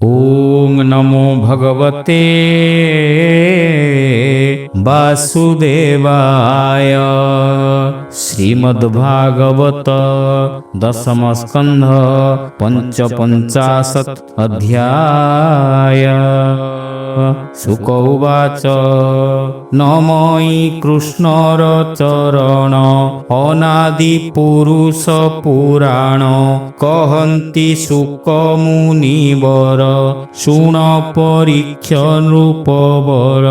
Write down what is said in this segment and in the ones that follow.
ओम नमो भगवते वासुदेवाय। श्रीमद्भागवत दशम स्कंध पंचपंचाशत् अध्याय। शुक उवाच नमोई कृष्णर चरण अनादि पुरुष पुराण कहन्ति शुक मुनिवर शुण परीक्ष नृपवर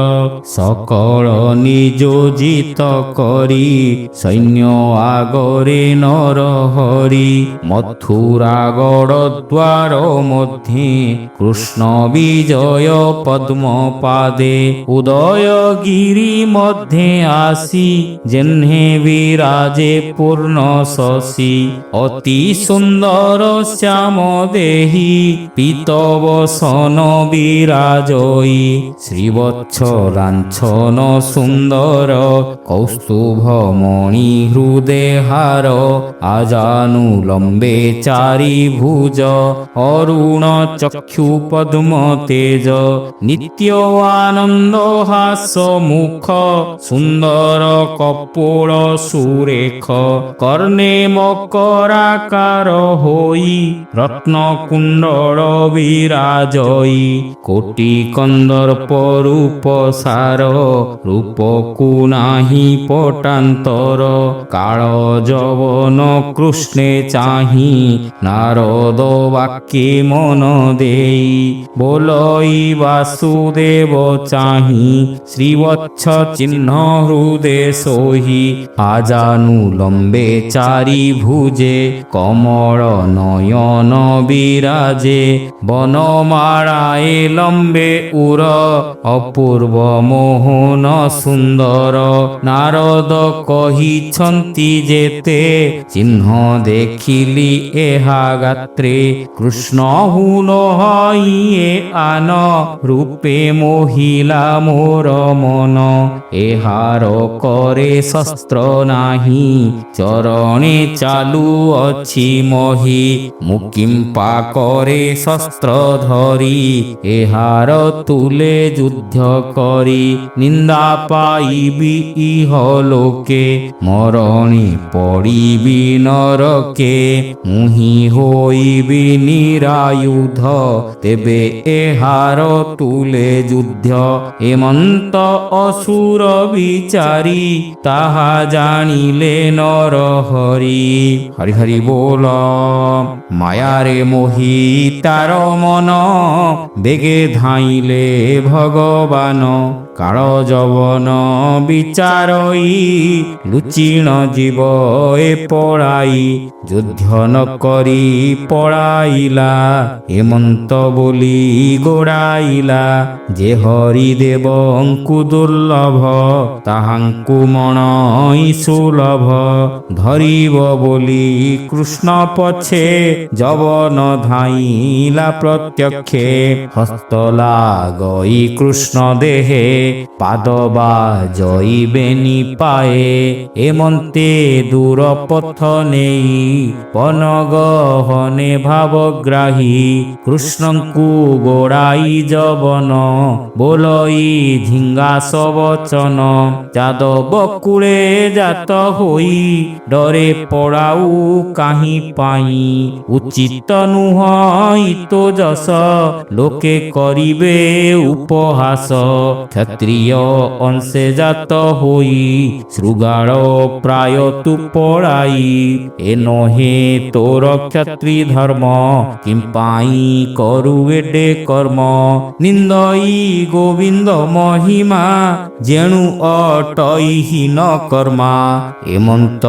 सकल नियोजित करी सैन्य आगरे नरहरि मथुरा गड़ द्वार मध्ये कृष्ण विजय पद्म पादे उदयगिरि मध्ये आसी जेन्हे विराजे पूर्ण शशि अति सुंदर श्याम देहि पीतवसन विराजई श्रीवत्स लांछन सुंदर कौस्तुभ मणि हृदय हार आजानुलंबे चारि भुज अरुण चक्षु पद्म तेज नित्य आनंद हास मुख सुंदर कपोल सुरेख कर्णे मकराकार होई रत्न कुंडल विराजई कोटि कंदर्प रूप सार रूपकु नाही पटांतर काल जवन कृष्णे चाहि नारद वाक्ये मन देई बोलई वासुदेव चाहि श्रीवत्स चिन्ह हृदय सोहि आजानुलंबे चारि भुजे कमल नयन विराजे वनमालाए लंबे उर अपूर्व मोहन सुंदर नारद कहिछन्ति जेते चिन्ह देखिली एहा गात्रे कृष्ण हुन हइए आन रूपे मोहिला मोर मन एहार करे शस्त्र नाही चरणे चालू अछि मही मुकिंपा करे शस्त्र धरी एहार तुले युद्ध करी निंदा पाइबी इह लोके मरणी पड़िबी नरके मुहि होइबी निरायुध तेबे एहार तुले युद्ध एमंत असुर विचारी ताहा जानिले नर हरि हरि हरि बोल मायारे मोहि तार मन बेगे धाइले भगवान काल जवन विचारई लुचिण जीव ए पड़ाई युद्ध न करी पड़ाइला हेमंत बोली गोड़ाइला जे हरिदेवंकु दुर्लभ ताहांकु मणई सुलभ धरिब बोली कृष्ण पछे जवन धाइला प्रत्यक्षे हस्तला गई कृष्ण देहे पादबा जईबेनी पाए एमंते दूर पथ नेई पनगहने भावग्राही कृष्णंकु गोड़ाई जवन बोलई धिंगास वचन जादव कुले जात होई डरे पड़ाऊ काहि पाई उचित नुह तो जस लोके करिबे उपहास क्षत्रिय अंशे जात होई श्रुगाड़ प्राय तु पड़ाई ए नहे तोर क्षत्रि धर्म किंपाई करु एडे कर्म निंदई गोविंद महिमा जेणु अटई न कर्मा एमंत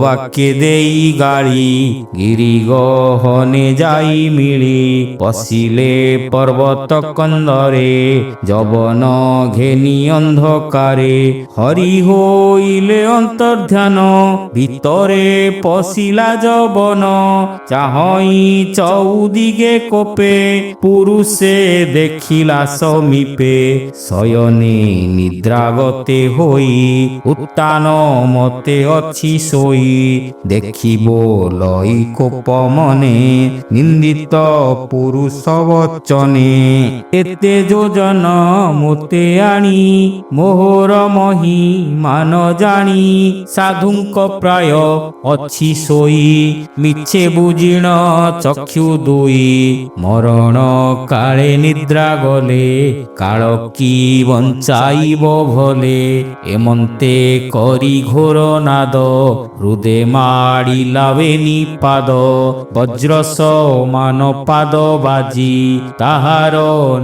वाक्य देई गाड़ी गिरी गहने जाई मिली पशिले पर्वत कंदरे जवन घे ରହେନି ଅନ୍ଧକାରେ। ହରି ହୋଇଲେ ଅନ୍ତର୍ଧ୍ୟାନ, ଭିତରେ ପଶିଲା ଯବନ। ଚାହଇଁ ଚଉଦିଗେ କୋପେ, ପୁରୁଷେ ଦେଖିଲା ସମୀପେ। ଶୟନେ ନିଦ୍ରାଗତେ ହୋଇ, ଉତ୍ତାନ ମତେ ଅଛି ଶୋଇ। ଦେଖିବ ଲଇ କୋପ ମନେ, ନିନ୍ଦିତ ପୁରୁଷ ବଚନେ। ଏତେ ଯୋଜନ ମୋତେ ଆଣି, ମୋହର ମହି ମାନ ଜାଣି। ସାଧୁଙ୍କ ପ୍ରାୟ ଅଛି ଶୋଇ, ମିଛେ ବୁଜିଣ ଚକ୍ଷୁ ଦୁଇ। ମରଣ କାଳେ ନିଦ୍ରା ଗଲେ, କାଳ କି ବଞ୍ଚାଇବ ଭଲେ। ଏମନ୍ତେ କରି ଘୋର ନାଦ, ହୃଦେ ମାଡ଼ିଲା ବେନି ପାଦ। ବଜ୍ର ସମାନ ପାଦ ବାଜି, ତାହାର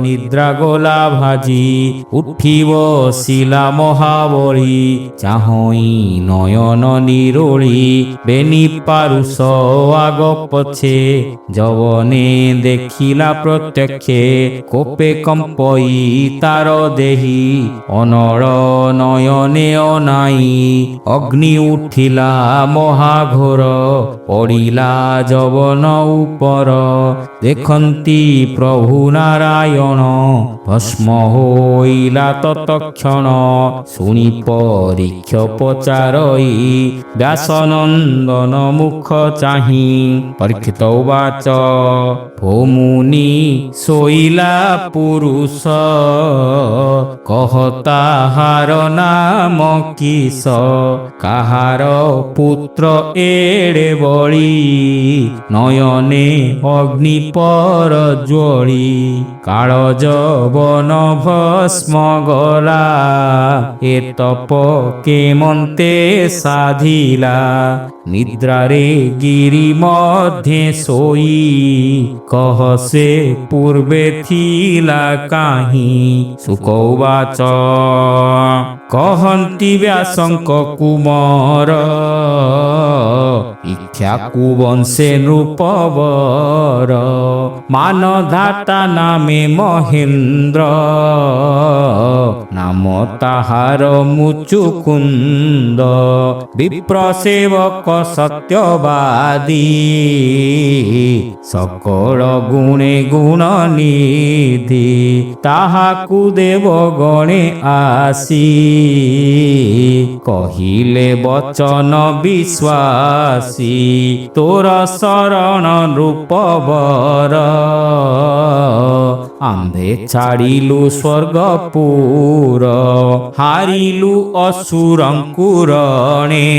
ନିଦ୍ରା ଗଲା ଭାଜି। ଉଠି ବସିଲା ମହାବଳୀ, ଚାହଇଁ ନୟନ ନିରୋଳି। ବେନି ପାରୁଷ ଆଗ ପଛେ, ଯବନେ ଦେଖିଲା ପ୍ରତ୍ୟକ୍ଷେ। କୋପେ କମ୍ପଇ ତାର ଦେହି, ଅନଳ ନୟନେ ଅନାଇ। ଅଗ୍ନି ଉଠିଲା ମହାଘୋର, ପଡ଼ିଲା ଯବନ ଉପର। ଦେଖନ୍ତି ପ୍ରଭୁ ନାରାୟଣ, ଭସ୍ମ ହୋଇଲା ତତକ୍ଷଣ। ଶୁଣି ପରୀକ୍ଷ ପଚାରଇ, ବ୍ୟାସନନ୍ଦନ ମୁଖ ଚାହିଁ। ପରୀକ୍ଷିତ ଉବାଚ, ଭୋ ମୁନି ଶୋଇଲା ପୁରୁଷ, କହ ତାହାର ନାମ କିସ। କାହାର ପୁତ୍ର ଏଡ଼େ ବଳି, ନୟନେ ଅଗ୍ନି ପର ଜ୍ୱଳି। କାଳ ଯବନ ଭସ୍ମ ଗଲା, ଏ ତପ କେମନ୍ତେ ସାଧିଲା। ନିଦ୍ରାରେ ଗିରି ମଧ୍ୟେ ଶୋଇ, କହ ସେ ପୂର୍ବେ ଥିଲା କାହିଁ। ଶୁକ ଉବାଚ, କହନ୍ତି ବ୍ୟାସଙ୍କ କୁମର, ଇକ୍ଷ୍ୱାକୁ ବଂଶେ ନୃପବର। ମାନଧାତା ନାମେ ମହେନ୍ଦ୍ର, ନାମ ତାହାର ମୁଚୁକୁନ୍ଦ। ବିପ୍ର ସେବକ ସତ୍ୟବାଦୀ, ସକଳ ଗୁଣେ ଗୁଣନିଧି। ତାହାକୁ ଦେବ ଗଣେ ଆସି, କହିଲେ ବଚନ ବିଶ୍ୱାସୀ। ତୋର ଶରଣ ନୃପବର, ଆମ୍ଭେ ଛାଡ଼ିଲୁ ସ୍ୱର୍ଗପୁର। ହାରିଲୁ ଅସୁରଙ୍କୁ ରଣେ,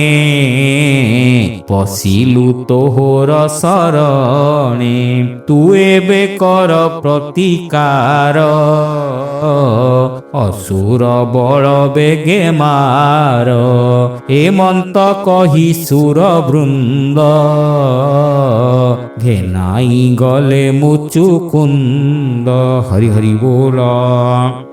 ପଶିଲୁ ତୋହର ଶରଣେ। ତୁ ଏବେ କର ପ୍ରତିକାର, ଅସୁର ବଳ ବେଗେ ମାର। ଏମନ୍ତ କହି ସୁର ବୃନ୍ଦ, ଘେନାଇ ଗଲେ ମୁଚୁକୁନ୍ଦ। ହରି ହରି ବୋଲ।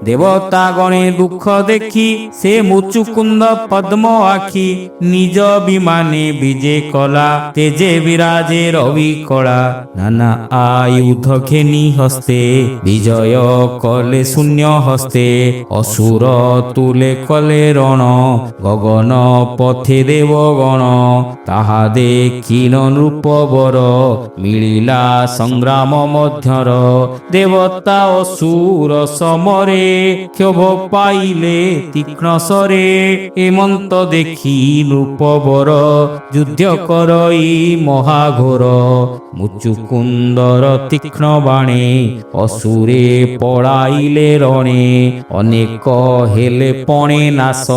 ଦେବତା ଗଣେ ଦୁଃଖ ଦେଖି, ସେ ମୁଚୁକୁନ୍ଦ ପଦ୍ମ ଆଖି। ନିଜ ବିମାନେ ବିଜେ କଲା, ତେଜେ ବିରାଜେ ରବି କଳା। ନାନା ଆୟୁଧ ଘେନି ହସ୍ତେ, ବିଜୟ କଲେ ଶୂନ୍ୟ ହସ୍ତେ। ଅସୁର ତୁଲେ କଲେ ରଣ, ଗଗନ ପଥେ ଦେବଗଣ। ତାହା ଦେଖିନ ନୃପବର, ମିଳିଲା ସଂଗ୍ରାମ ମଧ୍ୟର। ଦେବତା ଅସୁର ସମରେ, କ୍ଷୋଭ ପାଇଲେ ତୀକ୍ଷ୍ଣ ଶରେ। ଏମନ୍ତ ଦେଖି ନୃପବର, ଯୁଦ୍ଧ କରଇ ମହାଘୋର। ମୁଚୁକୁନ୍ଦର ତୀକ୍ଷ୍ଣ ବାଣେ, ଅସୁରେ ପଳାଇଲେ ରଣେ। ଅନେକ ହେଲେ ପଣେ ନାଶ,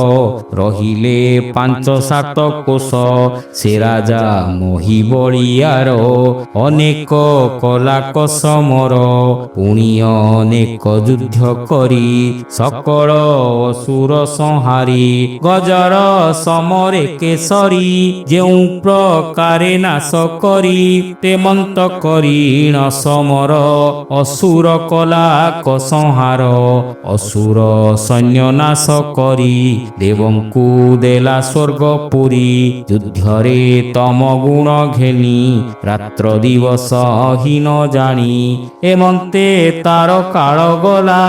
ରହିଲେ ପାଞ୍ଚ ସାତ କୋଶ। ସେ ରାଜା ମୋହି ବଳିଆର, ଅନେକ କଲା କସମର। ପୁଣି ଅନେକ ଯୁଦ୍ଧ କରି, ସକଳ ଅସୁର ସଂହାରି। ଗଜର ସମରେ କେଶରୀ, ଯେଉଁ ପ୍ରକାରେ ନାଶ କରି। ତେମନ୍ତ କରିଣ ସମର, ଅସୁର କଲା କସଂହାର। ଅସୁର ସୈନ୍ୟ ନାଶ କରି, ଦେବଙ୍କୁ ଦେଲା ସ୍ୱର୍ଗପୁରୀ। ଯୁଦ୍ଧରେ ତମ ଗୁଣ ଘେନି, ରାତ୍ର ଦିବସ ହୀନ ଜାଣି ଏମନ୍ତେ ତାର କାଳ ଗଲା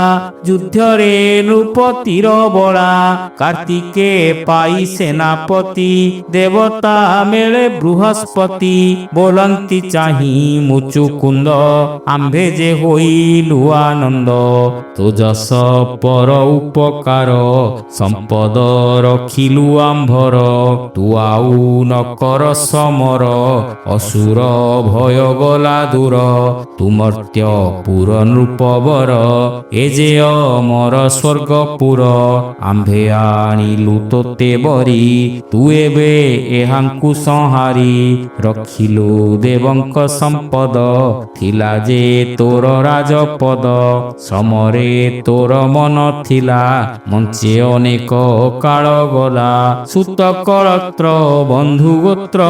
ଯୁଦ୍ଧରେ ନୃପତିର ବଳା କାର୍ତ୍ତିକେ ପାଇ ସେନାପତି ଦେବତା ମେଳେ ବୃହସ୍ପତି ବୋଲନ୍ତି ଚାହିଁ ମୁଚୁକୁନ୍ଦ ଆମ୍ଭେ ଯେ ହୋଇଲୁ ଆନନ୍ଦ ତୋ ଯଶ ପର ଉପକାର ସମ୍ପଦ ରଖିଲୁ ଆମ୍ଭର ତୁ ଆଉ ନ କର ସମର ଅସୁର ଭୟ ଗଲା ଦୂର ତୁମର୍ତ୍ୟ ପୁର ନୃପବର ଏ ଯେ ଅମର ସ୍ୱର୍ଗପୁର ଆମ୍ଭେ ଆଣିଲୁ ତୋତେ ବରି ତୁ ଏବେ ଏହାଙ୍କୁ ସଂହାରି ରଖିଲୁ ଦେବଙ୍କ ସମ୍ପଦ ଥିଲା ଯେ ତୋର ରାଜପଦ ସମରେ ତୋର ମନ ଥିଲା ମଞ୍ଚେ ଅନେକ କାଳ ଗଲା ସୁତ କଳତ୍ର ବନ୍ଧୁ ଗୋତ୍ର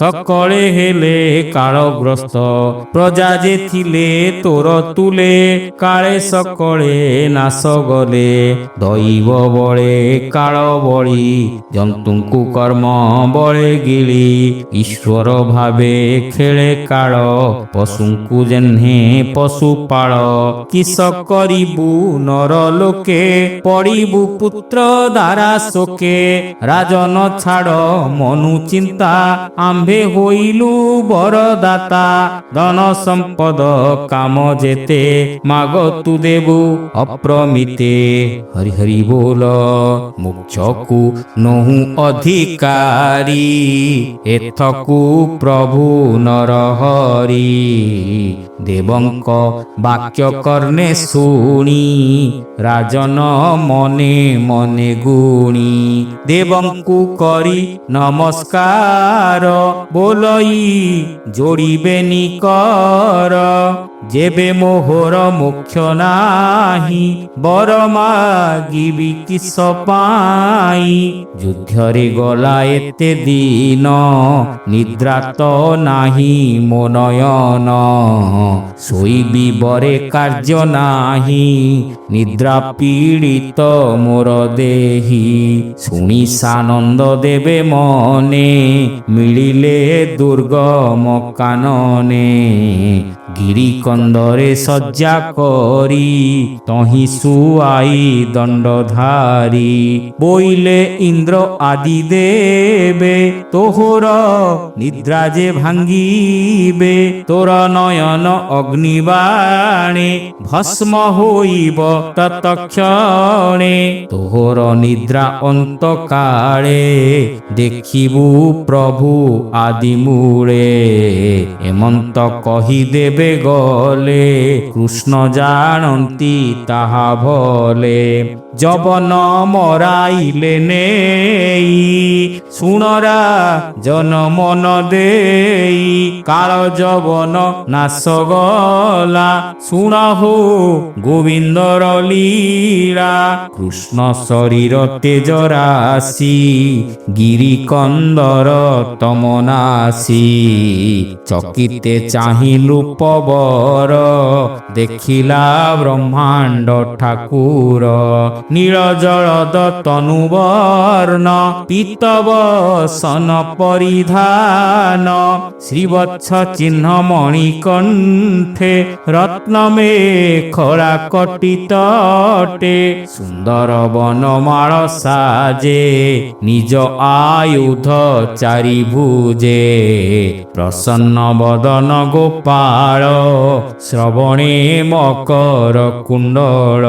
ସକଳେ ହେଲେ କାଳଗ୍ରସ୍ତ ପ୍ରଜା ଯେ ଥିଲେ ତୋର ତୁଲେ କାଳେ ସକଳେ ନାଶ ଗଲେ ଦୈବ ବଳେ କାଳ ବଳି ଜନ୍ତୁଙ୍କୁ କର୍ମ ବଳେ ଗିଳି ଈଶ୍ୱର ଭାବେ ଖେଳେ କାଳ ପଶୁଙ୍କୁ ଯେହ୍ନେ ପଶୁପାଳ କିସ କରିବୁ ନର ଲୋକେ ପଡ଼ିବୁ ପୁତ୍ର ଦାରା ଶୋକେ ରାଜନ ଛାଡ଼ ମନୁ ଚିନ୍ତା ଆମ୍ଭେ ହୋଇଲୁ ବରଦାତା ଧନ ସମ୍ପଦ କାମ ଯେତେ ମାଗ ତୁ ଦେବୁ ଅପ୍ରମିତେ ହରି ହରି ବୋଲ ମୁଖ୍ୟକୁ ନହୁଁ ଅଧିକାରୀ ଏଥକୁ ପ୍ରଭୁ ନରହରି ଦେବଙ୍କ ବାକ୍ୟ କର୍ଣ୍ଣେ ଶୁଣି ରାଜନ ମନେ ମନେ ଗୁଣି ଦେବଙ୍କୁ କରି ନମସ୍କାର ବୋଲଇ ଯୋଡ଼ିବେନି କର ଯେବେ ମୋହର ମୁଖ୍ୟ ନାହିଁ ବର ମାଗିବି କିସ ପାଇଁ ଯୁଦ୍ଧରେ ଗଲା ଏତେ ଦିନ ନିଦ୍ରା ତ ନାହିଁ ମୋ ନୟନ ଶୋଇବି ବରେ କାର୍ଯ୍ୟ ନାହିଁ ନିଦ୍ରା ପୀଡ଼ିତ ମୋର ଦେହି ଶୁଣି ସାନନ୍ଦ ଦେବେ ମନେ ମିଳିଲେ ଦୁର୍ଗମ କାନନେ ଗିରି କନ୍ଦରେ ଶଯ୍ୟା କରି ତହିଁ ଶୁଆଇ ଦଣ୍ଡଧାରୀ ବୋଇଲେ ଇନ୍ଦ୍ର ଆଦି ଦେବେ ତୋହର ନିଦ୍ରା ଯେ ଭାଙ୍ଗିବେ ତୋର ନୟନ ଅଗ୍ନିବାଣେ ଭସ୍ମ ହୋଇବ ତତକ୍ଷଣେ ତୋହର ନିଦ୍ରା ଅନ୍ତ କାଳେ ଦେଖିବୁ ପ୍ରଭୁ ଆଦି ମୂଳେ ଏମନ୍ତ କହିଦେବେ ଗଲେ କୃଷ୍ଣ ଜାଣନ୍ତି ତାହା ଭଲେ ଜବନ ମରାଇଲେ ନେଇ ଶୁଣରା ଜନ ମନ ଦେଇ କାଳ ଜବନ ନାଶ ଗଲା ଶୁଣ ହୋ ଗୋବିନ୍ଦର ଲୀଳା କୃଷ୍ଣ ଶରୀର ତେଜ ରାଶି ଗିରି କନ୍ଦର ତମନାଶି ଚକିତେ ଚାହିଁ ନୃପବର ଦେଖିଲା ବ୍ରହ୍ମାଣ୍ଡ ଠାକୁର ନୀଳ ଜଳଦ ତନୁବର୍ଣ୍ଣ ପୀତବସନ ପରିଧାନ ଶ୍ରୀବତ୍ସ ଚିହ୍ନ ମଣିକଣ୍ଠେ ରତ୍ନମେ ଖଳା କଟିତଟେ ସୁନ୍ଦର ବନମାଳ ସାଜେ ନିଜ ଆୟୁଧ ଚାରିଭୁଜେ ପ୍ରସନ୍ନ ବଦନ ଗୋପାଳ ଶ୍ରବଣେ ମକର କୁଣ୍ଡଳ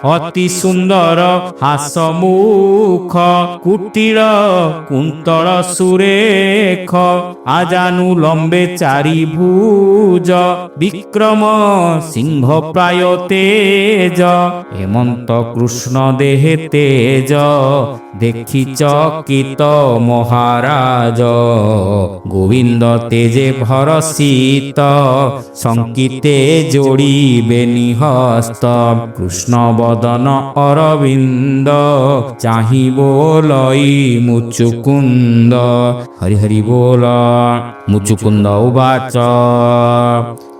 ଅତି ସୁନ୍ଦର ହାସ ମୁଖ କୁଟିଳ କୁନ୍ତଳ ସୁରେଖ ଆଜାନୁ ଲମ୍ବେ ଚାରିଭୁଜ ବିକ୍ରମ ସିଂହ ପ୍ରାୟ ତେଜ ହେମନ୍ତ କୃଷ୍ଣ ଦେହେ ତେଜ ଦେଖି ଚକିତ ମହାରାଜ ଗୋବିନ୍ଦ ତେଜେ ଭରସିତ ଶଙ୍କିତେ ଯୋଡ଼ିବେ ନିହସ୍ତ କୃଷ୍ଣ ବଦନ ଅରବିନ୍ଦ ଚାହିଁ ବୋଲଇ ମୁଚୁକୁନ୍ଦ ହରି ହରି ବୋଲ ମୁଚୁକୁନ୍ଦ ଉବାଚ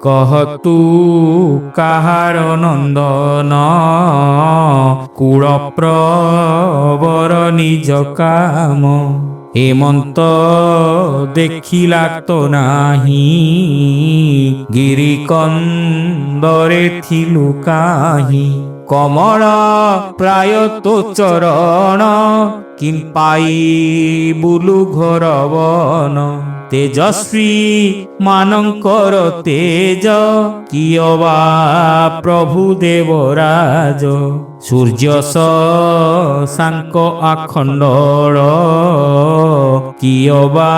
କହ ତୁ କାହାର ନନ୍ଦନ କୁଳ ପ୍ରବର ନିଜ କାମ হেমন্ত দেখিলা তো নাহি গিরিকন্দরে থিলু কাহি কমଳ প্রায় তো চরণ কিম পাই বুলু ঘর বন তেজস্বী ମାନଙ୍କର তেজ কিয় ବା প্রভু দেবরাজ সূর্য শশাঙ্ক আখণ্ডଳ কিয় ବା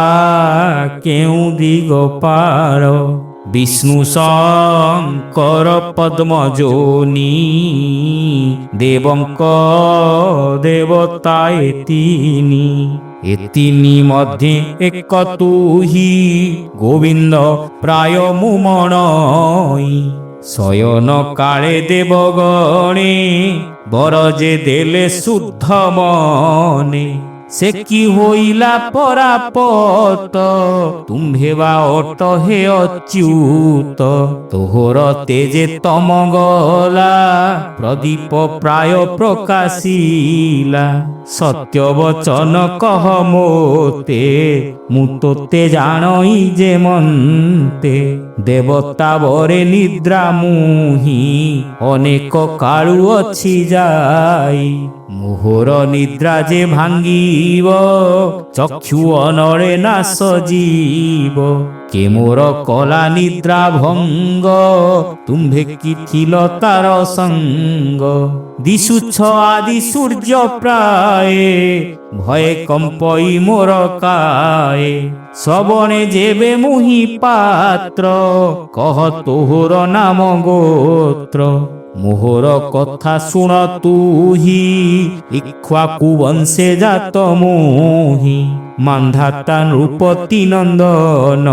কেউ দিগ পার বিষ্ণু শঙ্কর পদ্মযোনি দেবঙ্ক দেবতায়ে তিনি এতিনি মধ্যে এক তুহি গোবিন্দ প্রায় মুমণই শয়ন কালে দেবগণে বর যে দেলে শুদ্ধ মনে সে কি হইলা পরাপত তুম্ভে বা অট হে অচ্যুত তোহর তেজে তম গলা প্রদীপ প্রায় প্রকাশিলা সত্য বচন কহ মোতে মু তোতে জানই যে মন্তে দেবতা বরে নিদ্রা মুহি অনেক কাଳୁ ଅଛି যাই মোহর নিদ্রা যে ভাঙ্গিব চক্ষু অনরে নাশ জীব কে মোর কলা নিদ্রা ভঙ্গ তুম্ভে কি থিল তার সঙ্গ দিশুচ্ছ আদি সূর্য প্রায়ে ভয়ে কম্পই মোর কায়ে শ্রবণে যেবে মুহি পাত্র কহ তোহর নাম গোত্র মোহর কথা শুণ তুহি ইক্ষ্বাকু বংশে জাত মোহি মান্ধাতা নৃপতি নন্দন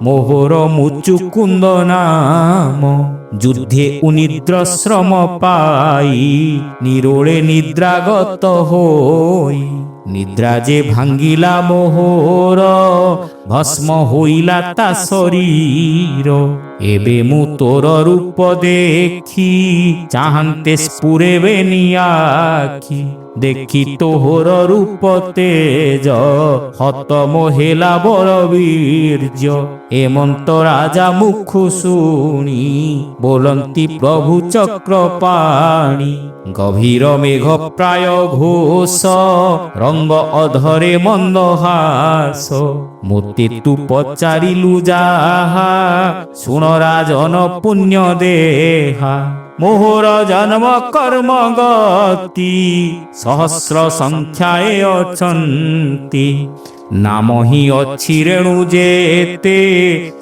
মোহর মুচুকুন্দ নাম যুদ্ধে উনিদ্র শ্রম পাই নিরোড়ে নিদ্রাগত হই নিদ্রা যে ভাঙ্গিলা মোহর ভস্ম হইলা তা শরীর এবে মু তোর রূপ দেখি চাহান্তে স্ফুরেবে নিয়াখি দেখি তোহর রূপ তেজ হত মহেলা বড় বীর্য এমন্ত রাজা মুখ শুনি বলন্তি প্রভু চক্রপাণি গভীর মেঘ প্রায় ঘোষ রঙ্গ অধরে মন্দহাস মোতে তু পচারিলু যাহা শুণ রাজন পুণ্য দেহা মোহর জন্ম কর্ম গতি সহস্র সংখ্যায় অছন্তি নাম হি অছি রেণু যেতে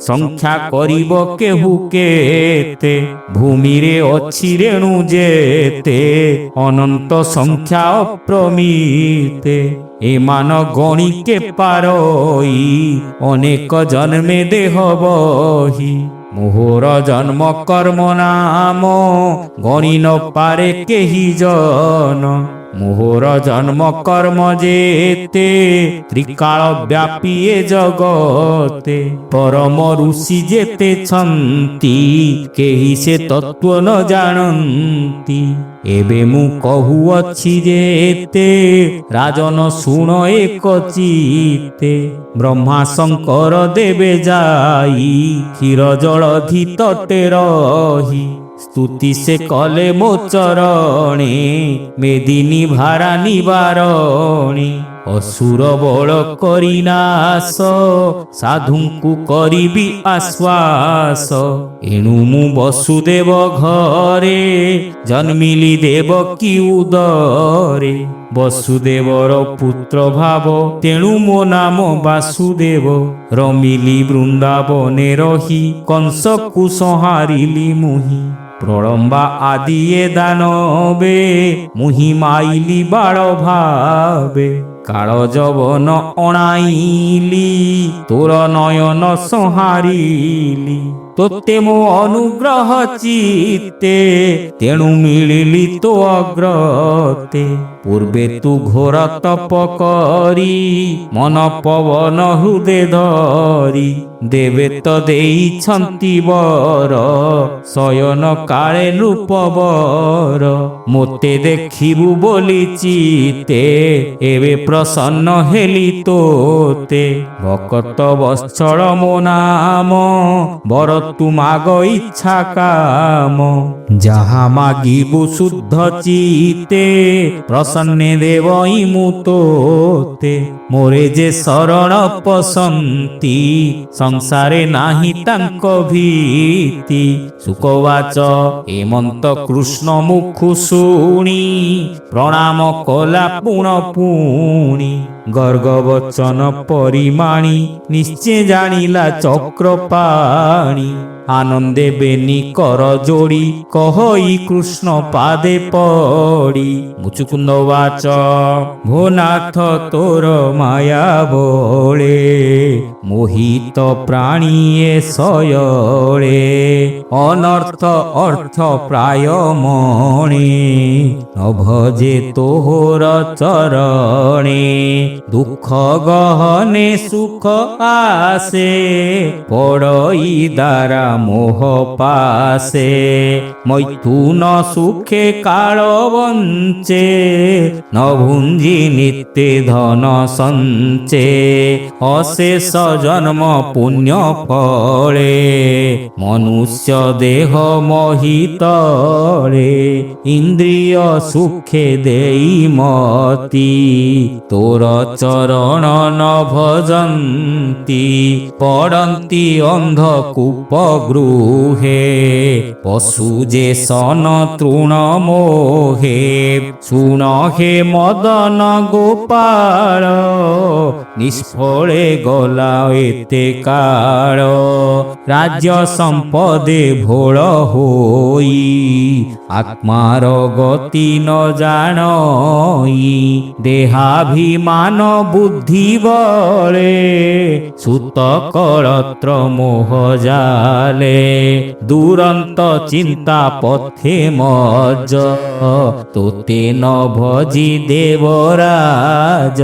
সংখ্যা করিব কেহু কেতে ভূমিরে অছি রেণু যেতে অনন্ত সংখ্যা অপ্রমিতে এমান গণিকে পারই অনেক জন্মে দেহ বহি মোহর জন্ম কর্ম নাম গণি ন পারে কেহি জন মোহর জন্ম কর্ম যেতে ত্রিকাল ব্যাপী এ জগতে পরম ঋষি যেতে ছন্তি কেহি সে তত্ত্ব ন জানন্তি এবে মু কহুଅছি যেতে রাজন শুণ এক চিতে ব্রহ্মা শঙ্কর দেবে যাই ক্ষীর জলধি তটে রহি স্তুতি সে কলে মো চরণে মেদিনী ভারা নিবারণে অসুর বল করি নাশ সাধুଙ୍କୁ করিবি আশ্বাস এণু মু বসুদেব ঘরে জন্মিলি দেব কি উদরে বসুদেবর পুত্র ভাব তেণু ମୋ নাম বাসুদেব রমিলি বৃন্দাবনে রহি কংসକୁ সংহারিলি মুহি প্রলম্বা আদি এ দানবে মুহি মাইলি বাଳ ভাবে কাଳ যবন অଣାইলি তোর নয়ন সংহারিলি ତୋତେ ମୋ ଅନୁଗ୍ରହ ଚିତ୍ତେ, ତେଣୁ ମିଳିଲି ତୋ ଅଗ୍ରତେ। ପୂର୍ବେ ତୁ ଘୋର ତପ କରି, ମନ ପବନ ହୃଦେ ଧରି, ଦେବେ ତ ଦେଇଛନ୍ତି ବର, ଶୟନ କାଳେ ନୃପବର। ମୋତେ ଦେଖିବୁ ବୋଲି ଚିତେ, ଏବେ ପ୍ରସନ୍ନ ହେଲି ତୋତେ। ଭକତ ବତ୍ସଳ ମୋ ନାମ, ବର ତୁ ମାଗ ଇଚ୍ଛା କାମ। ଯାହା ମାଗିବୁ ଶୁଦ୍ଧ ଚିତେ, ପ୍ରସନ୍ନେ ଦେବଇ ମୁଁ ତୋତେ। ମୋରେ ଯେ ଶରଣ ପସନ୍ତି, ସଂସାରେ ନାହିଁ ତାଙ୍କ ଭୀତି। ଶୁକବାଚ ଏମନ୍ତ କୃଷ୍ଣ ମୁଖୁ ଶୁଣି, ପ୍ରଣାମ କଲା ପୁଣ ପୁଣି। ଗର୍ଗ ବଚନ ପରିମାଣି, ନିଶ୍ଚେ ଜାଣିଲା ଚକ୍ରପାଣି। ଆନନ୍ଦେ ବେନି କର ଯୋଡ଼ି, କହଇ କୃଷ୍ଣ ପାଦେ ପଡ଼ି। ମୁଚୁକୁନ୍ଦ ବାଚ ଭୋନାଥ ତୋର ମାୟା ବଳେ, ମୋହିତ ପ୍ରାଣୀଏ ସୟଳେ। ଅନର୍ଥ ଅର୍ଥ ପ୍ରାୟ ମଣେ, ନ ଭଜେ ତୋହର ଚରଣେ। ଦୁଃଖ ଗହନେ ସୁଖ ଆସେ, ପଡ଼ଇ দ্বারা মোহ পাশে। মৈথুন সুখে কাল বঞ্চে, ন ভুঞ্জি নিত্যে ধন সঞ্চে। অশেষ জন্ম পুণ্য ফলে, মনুষ্য দেহ মহিতলে। ইন্দ্রিয় সুখে দেই মতি, তোর চরণ ন ভজন্তি। পড়ন্তি অন্ধকূপ গৃহে, পশু যে সন তৃণ মোহে। শুণ হে মদন গোপাল, নিষ্ফলে গলা এতে কাল। রাজ্য সম্পদে ভোল হই, আত্মার গতি ন জানই। দেহাভিমান বুদ্ধি বলে, সুত কলত্র মোহ জালে। দুরন্ত চিন্তা পথে মজ, তোতে ন ভজি দেবরাজ।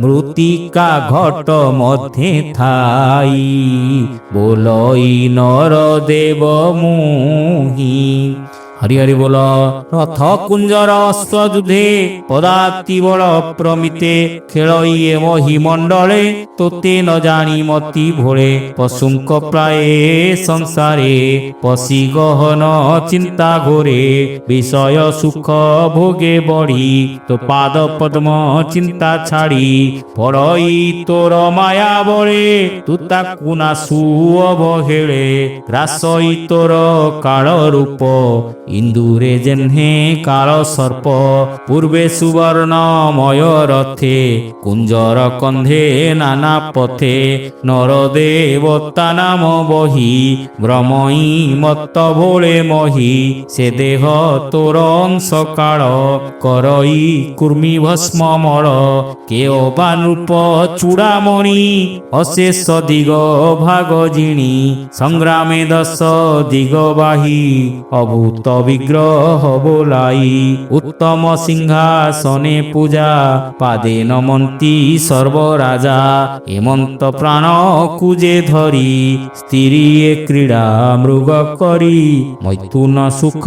মৃত্তিকা ঘট মধ্যে থাই, বলই নর দেব মুহি। হরি হরি বল। রথ কুঞ্জর অশ্বযুধে, পদাতি বল প্রমিতে। খেলইয়ে মহিমণ্ডলে, তোতে ন জানি মতি ভোলে। পশুঙ্ক প্রায়ে সংসারে, পশি গহন চিন্তা ঘোরে। বিষয় সুখ ভোগে বড়ি, তো পাদ পদ্ম চিন্তা ছাড়ি। পড়ই তোর মায়া বলে, তু তাকু না সুঅবহেলে। গ্রাসই তোর কাল রূপ, ইন্দুরে জেহ্নে কাল সর্প। পূর্বে সুবর্ণময় রথে, কুঞ্জর কন্ধে নানা পথে। নর দেবতা নাম বহি, ভ্রমই মত্ত ভোলে মহি। সে দেহ তোর অংশ কাল, করই কুর্মি ভস্ম মল। কেও বা নৃপ চূড়ামণি, অশেষ দিগ ভাগ জিণি। সংগ্রামে দশ দিগ বাহি, অভূত বিগ্রহ বোলাই। উত্তম সিংহাসনে পূজা, পাদে নমন্তি সর্বরাজা। এমন্ত প্রাণ কুজে ধরি, স্ত্রীয়ে ক্রীড়া মৃগ করি। মৈথুন সুখ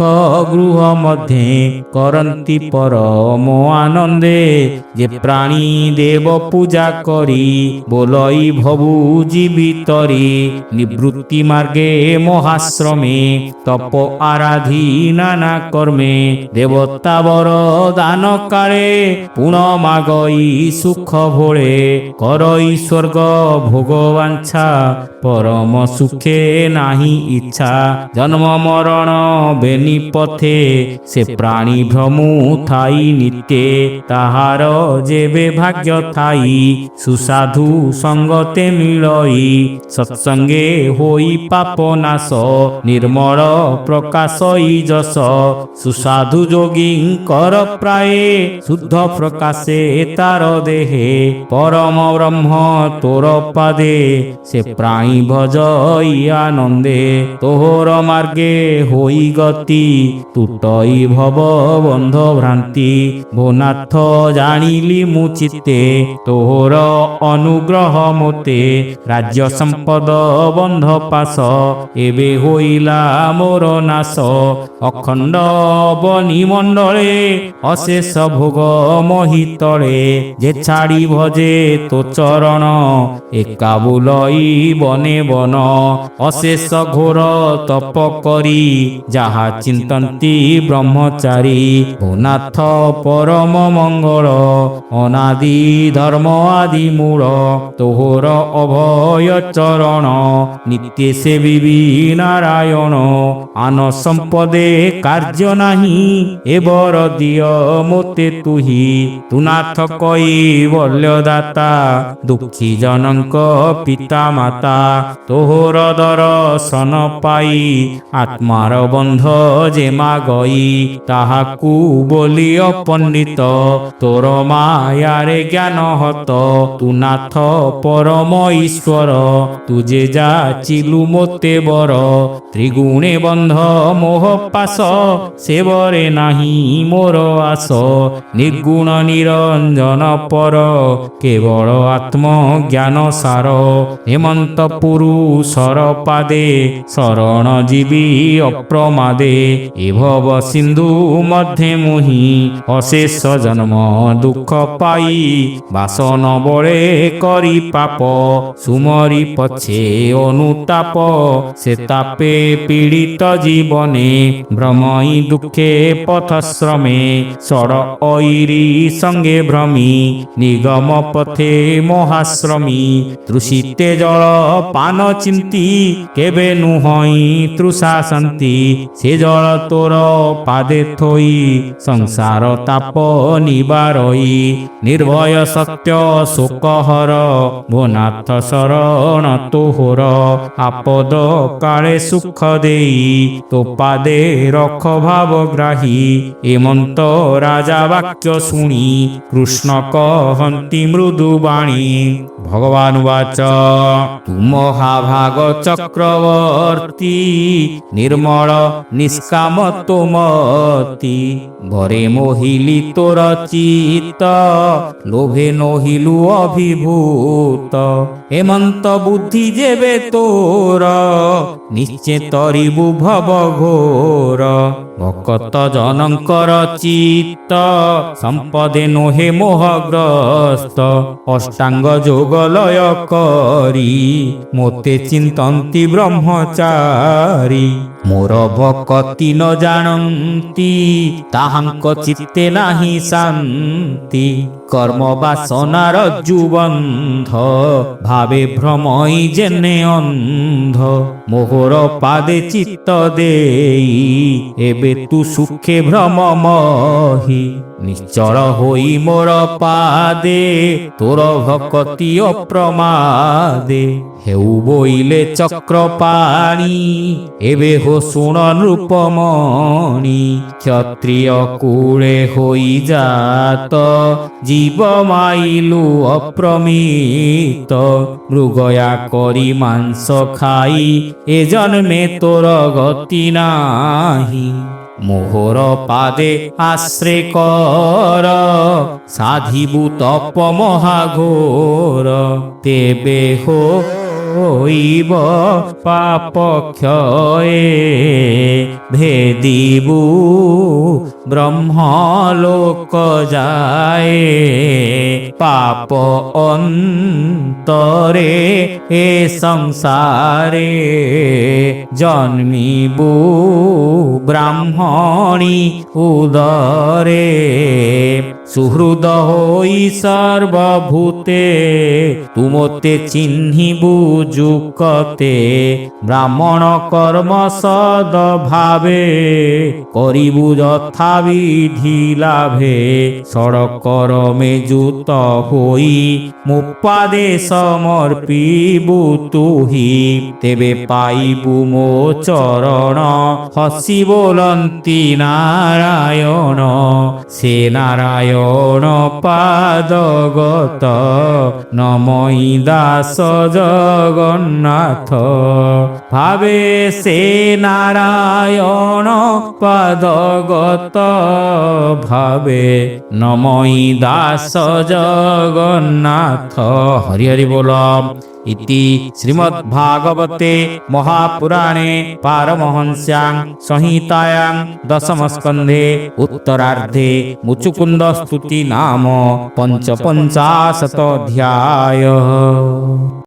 গৃহ মধ্যে, করন্তি পরম আনন্দে। যে প্রাণী দেব পূজা করি, বলই ভবু জীবিতরি। নিবৃত্তি মার্গে মহাশ্রমে, তপ আরাধি নানা কর্মে। দেবতা বর দান কালে, পুণ মাগই সুখ ভোলে। করই স্বর্গ ভোগবাঞ্ছা, পরম সুখে নাহি ইচ্ছা। জন্ম মরণ বেনি পথে, সে প্রাণী ভ্রমু থাই নিত্যে। তাহার যেবে ভাগ্য থাই, সুসাধু সঙ্গতে মিলই। সৎসঙ্গে হই পাপ নাশ, নির্মল প্রকাশই যশ সুসাধু যোগীঙ্কর প্রায়ে শুদ্ধ প্রকাশে তার দেহে পরম ব্রহ্ম তোর পাদে সে প্রাণী ভজই আনন্দে তোহর মার্গে হই গতি তুটই ভব বন্ধ ভ্রান্তি ভোনাথ জানিলি মু চিত্তে তোহর অনুগ্রহ মতে রাজ্য সম্পদ বন্ধ পাশ এবে হইলা মোর নাশ অখণ্ড বনিমণ্ডলে অশেষ ভোগ মহিতলে যে ছাড়ি ভজে তো চরণ একা বুলই বনে বন অশেষ ঘোর তপ করি যাহা চিন্তন্তি ব্রহ্মচারী ভূনাথ পরম মঙ্গল অনাদি ধর্ম আদি মূল তোহর অভয় চরণ নিত্য সেবিবি নারায়ণ আন সম্পদে কার্য নাহি এবর দিয় মোতে তুহি তুনাথ কৈবল্য দাতা দুঃখী জনଙ୍କ পিতা মাতা তোহর দর্শন পাই আত্মার বন্ধ যে মাগই তাহাকু বলিয় পণ্ডিত তোর মায়ারে জ্ঞান হত তুনাথ পরম ঈশ্বর তুজে যাচিলু মোতে বর ত্রিগুণে বন্ধ মোহ পাশ সেবরে নাহি মোর আস নির্গুণ নিরঞ্জন পর কেবল আত্মজ্ঞান সার হেমন্ত পুরুষর পাদে শরণ জীবী অপ্রমাদে এভব সিন্ধু মধ্যে মুহি অশেষ জন্ম দুঃখ পাই বাসন বড়ে করি পাপ সুমরি পছে অনুতাপ সে তাপে পীড়িত জীবনে ভ্রমই দুঃখে পথশ্রমে ষড় ঐরি সঙ্গে ভ্রমি নিগম পথে মহাশ্রমী তৃষিতে জল পান চিন্তি কেবে নুহই তৃষা শান্তি সে জল তোর পাদে থই সংসার তাপ নিবারই নির্ভয় সত্য শোকহর ভোনাথ শরণ তোহর আপদ কাଳେ সুখ দেই তো পাদে রখ ভাব গ্রাহী এমন্ত রাজা বাক্য শুনি কৃষ্ণ কহন্তি মৃদু বাণী ভগবান বাচ তু মহাভাগ চক্রবর্তী নির্মল নিষ্কাম তোমতি ভরে মোহিলি তোর চিত্ত লোভে নহিলু অভিভূত হেমন্ত বুদ্ধি যেবে তোর নিশ্চে তরিবু ভব ঘোর ভকত জনଙ୍କର চিত্ত সম্পদে নোহে মোহগ্রস্ত অষ্টাঙ্গ যোগ লয় করি মোতে চিন্তନ୍ତି ব্রহ্মচারী মোর ভকতি ন জানନ୍ତି তাহাଙ୍କ চিত্তে নাহি শান্তি কর্ম বাসনার যুবন্ধ ভাবে ভ্রমই জেনে অন্ধ মোহর পাদে চিত্ত দেই এবে তু সুখে ভ্রমমহি নিশ্চল হই মোর পাদে তোর ভকতি অপ্রমাদে হেউ বইলে চক্র পাণি এবে হো শুণ নৃপমণি ক্ষত্রিয় কুলে হই জাত জীব মাইলু অপ্রমিত মৃগয়া করি মাংস খাই এ জন্মে তোর গতি নাহি মোহর পাদে আশ্রে কর সাধিবু তপ মহাঘোর তেবে হইব পাপ ক্ষয়ে ভেদিবু ব্রহ্মলোক যায় পাপ অন্তরে এ সংসারে জন্মিবু ব্রাহ্মণী উদরে সুহৃদ হই সর্বভূতে তুমতে চিহ্নিবু যুকতে ব্রাহ্মণ কর্ম সদ ভাবে করিবু যথা বিধি লাভে সড়করমে যুত হই মুপাদে সমর্পিবু তুহি তেবে পাইবু মো চরণ হসি বলন্তি নারায়ণ সে নারায়ণ পাদগত নমই দাস জগন্নাথ ভাবে সে নারায়ণ পাদগত ভাবে নমই দাস জগন্নাথ। হরি হরি বল। ইতি শ্রীমদ্ভাগবতে মহাপুরাণে পারমহংস্যাং সংহিতায়াং দশমস্কন্ধে উত্তরার্ধে মুচুকুন্দ স্তুতি নাম পঞ্চপঞ্চাশতোऽধ্যায়ः।